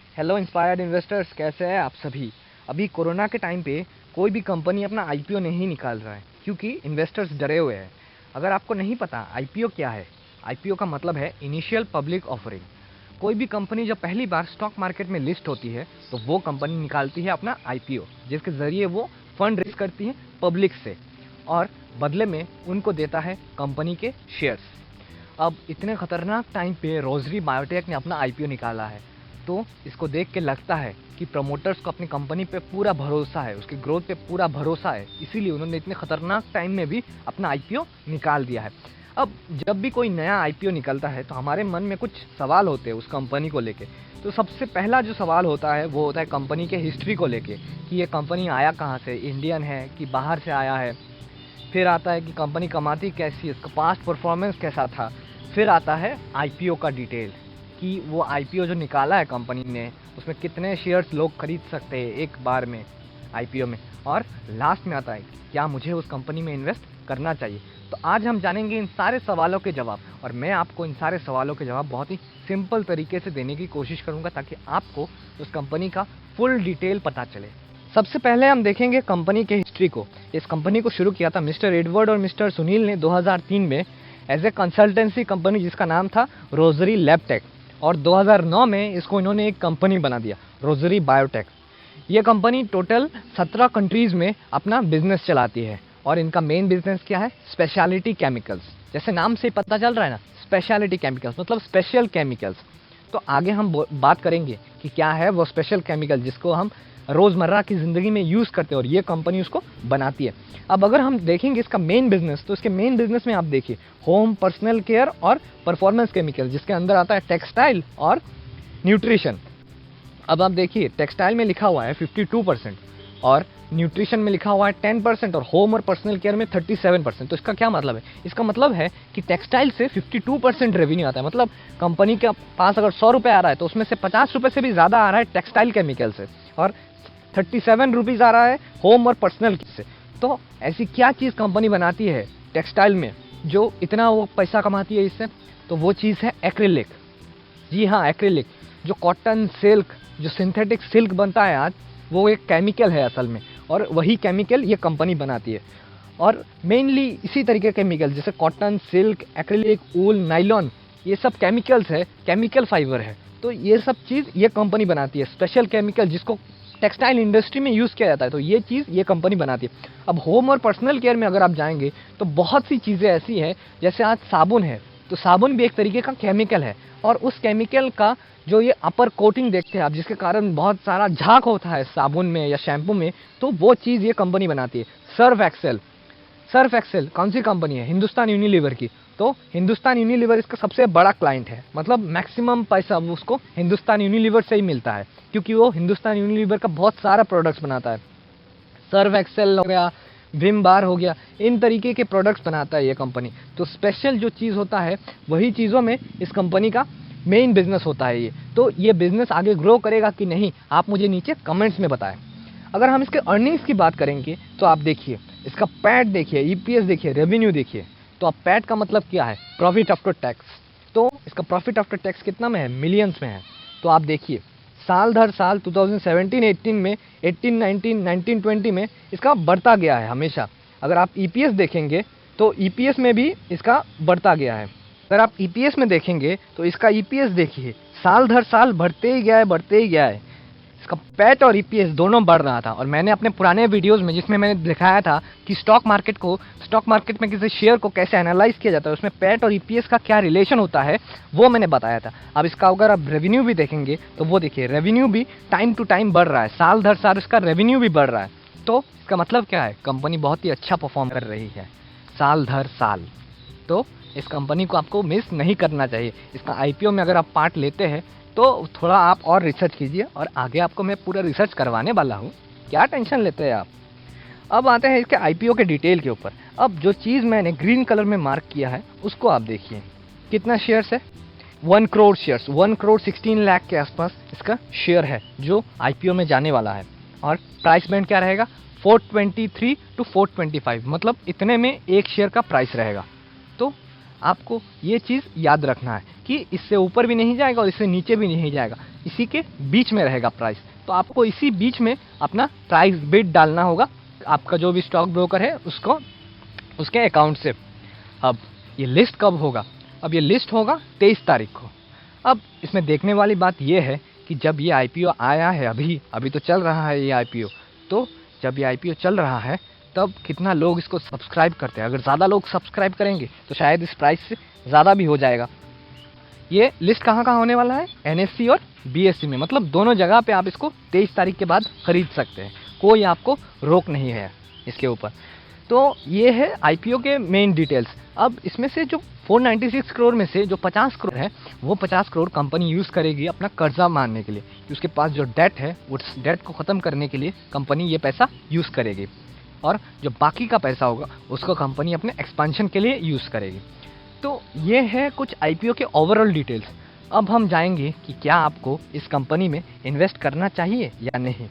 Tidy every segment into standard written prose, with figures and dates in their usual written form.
Hello inspired investors, कैसे हैं आप सभी। अभी कोरोना के टाइम पे कोई भी कंपनी अपना आईपीओ नहीं निकाल रहा है क्योंकि इन्वेस्टर्स डरे हुए हैं। अगर आपको नहीं पता आईपीओ क्या है, आईपीओ का मतलब है इनिशियल पब्लिक ऑफरिंग। कोई भी कंपनी जब पहली बार स्टॉक मार्केट में लिस्ट होती है तो वो कंपनी निकालती है अपना आईपीओ, जिसके ज़रिए वो फंड रेज करती है पब्लिक से और बदले में उनको देता है कंपनी के शेयर्स। अब इतने खतरनाक टाइम पे रोजरी बायोटेक ने अपना आईपीओ निकाला है, तो इसको देख के लगता है कि प्रमोटर्स को अपनी कंपनी पे पूरा भरोसा है, उसकी ग्रोथ पे पूरा भरोसा है, इसीलिए उन्होंने इतने खतरनाक टाइम में भी अपना आईपीओ निकाल दिया है। अब जब भी कोई नया आईपीओ निकलता है तो हमारे मन में कुछ सवाल होते हैं उस कंपनी को लेके। तो सबसे पहला जो सवाल होता है वो होता है कंपनी के हिस्ट्री को लेके कि ये कंपनी आया कहाँ से, इंडियन है कि बाहर से आया है। फिर आता है कि कंपनी कमाती कैसी है, इसका पास्ट परफॉर्मेंस कैसा था। फिर आता है आईपीओ का डिटेल कि वो आईपीओ जो निकाला है कंपनी ने उसमें कितने शेयर्स लोग खरीद सकते हैं एक बार में आईपीओ में। और लास्ट में आता है क्या मुझे उस कंपनी में इन्वेस्ट करना चाहिए। तो आज हम जानेंगे इन सारे सवालों के जवाब, और मैं आपको इन सारे सवालों के जवाब बहुत ही सिंपल तरीके से देने की कोशिश करूंगा ताकि आपको उस कंपनी का फुल डिटेल पता चले। सबसे पहले हम देखेंगे कंपनी के हिस्ट्री को। इस कंपनी को शुरू किया था मिस्टर एडवर्ड और मिस्टर सुनील ने 2003 में एज ए कंसल्टेंसी कंपनी जिसका नाम था रोजरी लैबटेक, और 2009 में इसको इन्होंने एक कंपनी बना दिया रोजरी बायोटेक। ये कंपनी टोटल 17 कंट्रीज़ में अपना बिजनेस चलाती है और इनका मेन बिजनेस क्या है, स्पेशलिटी केमिकल्स। जैसे नाम से पता चल रहा है ना, स्पेशलिटी केमिकल्स मतलब स्पेशल केमिकल्स। तो आगे हम बात करेंगे कि क्या है वो स्पेशल केमिकल जिसको हम रोज़मर्रा की ज़िंदगी में यूज़ करते हैं और ये कंपनी उसको बनाती है। अब अगर हम देखेंगे इसका मेन बिजनेस, तो इसके मेन बिजनेस में आप देखिए होम, पर्सनल केयर और परफॉर्मेंस केमिकल, जिसके अंदर आता है टेक्सटाइल और न्यूट्रिशन। अब आप देखिए टेक्सटाइल में लिखा हुआ है 52% और न्यूट्रिशन में लिखा हुआ है 10% और होम और पर्सनल केयर में 37%। तो इसका क्या मतलब है, इसका मतलब है कि टेक्सटाइल से 52% रेवेन्यू आता है। मतलब कंपनी के पास अगर 100 रुपये आ रहा है तो उसमें से 50 रुपये से भी ज़्यादा आ रहा है टेक्सटाइल केमिकल से, और 37 रुपीज़ आ रहा है होम और पर्सनल से। तो ऐसी क्या चीज़ कंपनी बनाती है टेक्सटाइल में जो इतना वो पैसा कमाती है इससे, तो वो चीज़ है एक्रिलिक। जी हाँ, एक्रिलिक, जो कॉटन सिल्क, जो सिंथेटिक सिल्क बनता है आज, वो एक केमिकल है असल में, और वही केमिकल ये कंपनी बनाती है। और मेनली इसी तरीके के केमिकल जैसे कॉटन, सिल्क, एक्रिलिक, ऊल, नाइलॉन, ये सब केमिकल्स है, केमिकल फाइबर है। तो ये सब चीज़ ये कंपनी बनाती है, स्पेशल केमिकल जिसको टेक्सटाइल इंडस्ट्री में यूज़ किया जाता है, तो ये चीज़ ये कंपनी बनाती है। अब होम और पर्सनल केयर में अगर आप जाएंगे तो बहुत सी चीज़ें ऐसी हैं, जैसे आज साबुन है, तो साबुन भी एक तरीके का केमिकल है, और उस केमिकल का जो ये अपर कोटिंग देखते हैं आप, जिसके कारण बहुत सारा झाग होता है साबुन में या शैम्पू में, तो वो चीज़ ये कंपनी बनाती है। सर्फ एक्सेल, सर्फ एक्सेल कौन सी कंपनी है, हिंदुस्तान यूनिलीवर की। तो हिंदुस्तान यूनिलीवर इसका सबसे बड़ा क्लाइंट है, मतलब मैक्सिमम पैसा उसको हिंदुस्तान यूनिलीवर से ही मिलता है क्योंकि वो हिंदुस्तान यूनिलीवर का बहुत सारा प्रोडक्ट्स बनाता है। सर्फ एक्सेल हो गया, विम बार हो गया, इन तरीके के प्रोडक्ट्स बनाता है ये कंपनी। तो स्पेशल जो चीज़ होता है वही चीज़ों में इस कंपनी का मेन बिजनेस होता है ये। तो ये बिजनेस आगे ग्रो करेगा कि नहीं, आप मुझे नीचे कमेंट्स में बताएं। अगर हम इसके अर्निंग्स की बात करेंगे तो आप देखिए इसका पैट देखिए, ईपीएस देखिए, रेवेन्यू देखिए। तो अब पैट का मतलब क्या है, प्रॉफिट आफ्टर टैक्स। तो इसका प्रॉफिट आफ्टर टैक्स कितना में है, मिलियंस में है। तो आप देखिए साल दर साल 2017-18 में, 18-19, 19-20 में इसका बढ़ता गया है हमेशा। अगर आप ईपीएस देखेंगे तो ईपीएस में भी इसका बढ़ता गया है। अगर आप ईपीएस में देखेंगे तो इसका ईपीएस देखिए साल दर साल बढ़ते ही गया है, बढ़ते ही गया है। इसका पैट और ईपीएस दोनों बढ़ रहा था। और मैंने अपने पुराने वीडियोस में जिसमें मैंने दिखाया था कि स्टॉक मार्केट में किसी शेयर को कैसे एनालाइज किया जाता है, उसमें पैट और ईपीएस का क्या रिलेशन होता है वो मैंने बताया था। अब इसका अगर आप रेवेन्यू भी देखेंगे तो वो देखिए रेवेन्यू भी टाइम टू टाइम बढ़ रहा है, साल दर साल इसका रेवेन्यू भी बढ़ रहा है। तो इसका मतलब क्या है, कंपनी बहुत ही अच्छा परफॉर्म कर रही है साल दर साल। तो इस कंपनी को आपको मिस नहीं करना चाहिए। इसका आईपीओ में अगर आप पार्ट लेते हैं तो थोड़ा आप और रिसर्च कीजिए, और आगे आपको मैं पूरा रिसर्च करवाने वाला हूँ, क्या टेंशन लेते हैं आप। अब आते हैं इसके आईपीओ के डिटेल के ऊपर। अब जो चीज़ मैंने ग्रीन कलर में मार्क किया है उसको आप देखिए, कितना शेयर्स है, 1 करोड़ शेयर्स, 1 करोड़ 16 लाख के आसपास इसका शेयर है जो आईपीओ में जाने वाला है। और प्राइस बैंड क्या रहेगा, 423 to 425, मतलब इतने में एक शेयर का प्राइस रहेगा। तो आपको ये चीज़ याद रखना है कि इससे ऊपर भी नहीं जाएगा और इससे नीचे भी नहीं जाएगा, इसी के बीच में रहेगा प्राइस। तो आपको इसी बीच में अपना प्राइस बिड डालना होगा, आपका जो भी स्टॉक ब्रोकर है उसको, उसके अकाउंट से। अब ये लिस्ट कब होगा? अब ये लिस्ट होगा 23 तारीख को। अब इसमें देखने वाली बात ये है कि जब ये आईपीओ आया है, अभी तो चल रहा है ये आईपीओ, तो जब ये आईपीओ चल रहा है तब कितना लोग इसको सब्सक्राइब करते हैं। अगर ज़्यादा लोग सब्सक्राइब करेंगे तो शायद इस प्राइस से ज़्यादा भी हो जाएगा। ये लिस्ट कहाँ कहाँ होने वाला है? एनएससी और बीएससी में, मतलब दोनों जगह पे आप इसको 23 तारीख के बाद खरीद सकते हैं, कोई आपको रोक नहीं है इसके ऊपर। तो ये है आईपीओ के मेन डिटेल्स। अब इसमें से जो 496 करोड़ में से जो 50 करोड़ है, वो 50 करोड़ कंपनी यूज़ करेगी अपना कर्जा मारने के लिए। उसके पास जो डेट है, उस डेट को ख़त्म करने के लिए कंपनी ये पैसा यूज़ करेगी, और जो बाकी का पैसा होगा उसको कंपनी अपने एक्सपेंशन के लिए यूज़ करेगी। तो ये है कुछ आईपीओ के ओवरऑल डिटेल्स। अब हम जाएंगे कि क्या आपको इस कंपनी में इन्वेस्ट करना चाहिए या नहीं।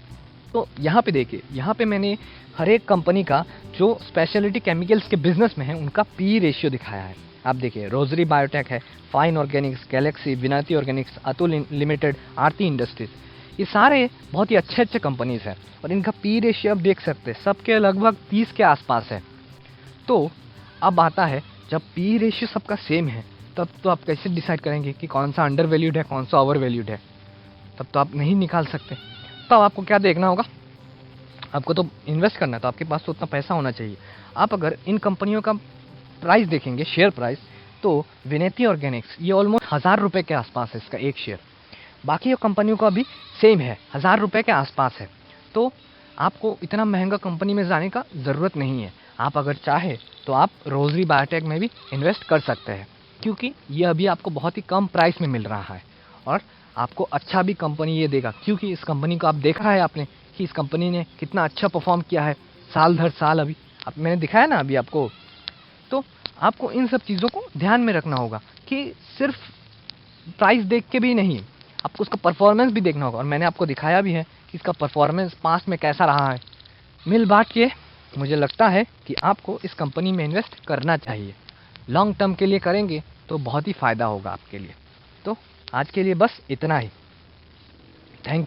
तो यहाँ पे देखिए, यहाँ पे मैंने हर एक कंपनी का जो स्पेशलिटी केमिकल्स के बिजनेस में है उनका पी रेशियो दिखाया है। आप देखिए, रोजरी बायोटेक है, Fine Organics, Galaxy, Vinati Organics, Atul Limited, Aarti Industries, ये सारे बहुत ही अच्छे अच्छे कंपनीज हैं और इनका पी रेशियो आप देख सकते हैं सबके लगभग 30 के आसपास है। तो अब आता है, जब पी रेशियो सबका सेम है तब तो आप कैसे डिसाइड करेंगे कि कौन सा अंडर वैल्यूड है, कौन सा ओवर वैल्यूड है? तब तो आप नहीं निकाल सकते। तब आपको क्या देखना होगा? आपको तो इन्वेस्ट करना है तो आपके पास तो उतना पैसा होना चाहिए। आप अगर इन कंपनियों का प्राइस देखेंगे, शेयर प्राइस, तो विनेती ऑर्गेनिक्स ये ऑलमोस्ट 1000 रुपये के आसपास है इसका एक शेयर। बाकी कंपनियों का भी सेम है, 1000 रुपये के आसपास है। तो आपको इतना महंगा कंपनी में जाने का ज़रूरत नहीं है। आप अगर चाहे तो आप रोजरी बायोटेक में भी इन्वेस्ट कर सकते हैं, क्योंकि ये अभी आपको बहुत ही कम प्राइस में मिल रहा है और आपको अच्छा भी कंपनी ये देगा, क्योंकि इस कंपनी को आप देखा है आपने कि इस कंपनी ने कितना अच्छा परफॉर्म किया है साल दर साल। अभी अब मैंने दिखाया ना अभी आपको। तो आपको इन सब चीज़ों को ध्यान में रखना होगा कि सिर्फ प्राइस देख के भी नहीं, आपको उसका परफॉर्मेंस भी देखना होगा। और मैंने आपको दिखाया भी है कि इसका परफॉर्मेंस पास्ट में कैसा रहा है। मिल बांट के मुझे लगता है कि आपको इस कंपनी में इन्वेस्ट करना चाहिए। लॉन्ग टर्म के लिए करेंगे तो बहुत ही फ़ायदा होगा आपके लिए। तो आज के लिए बस इतना ही। थैंक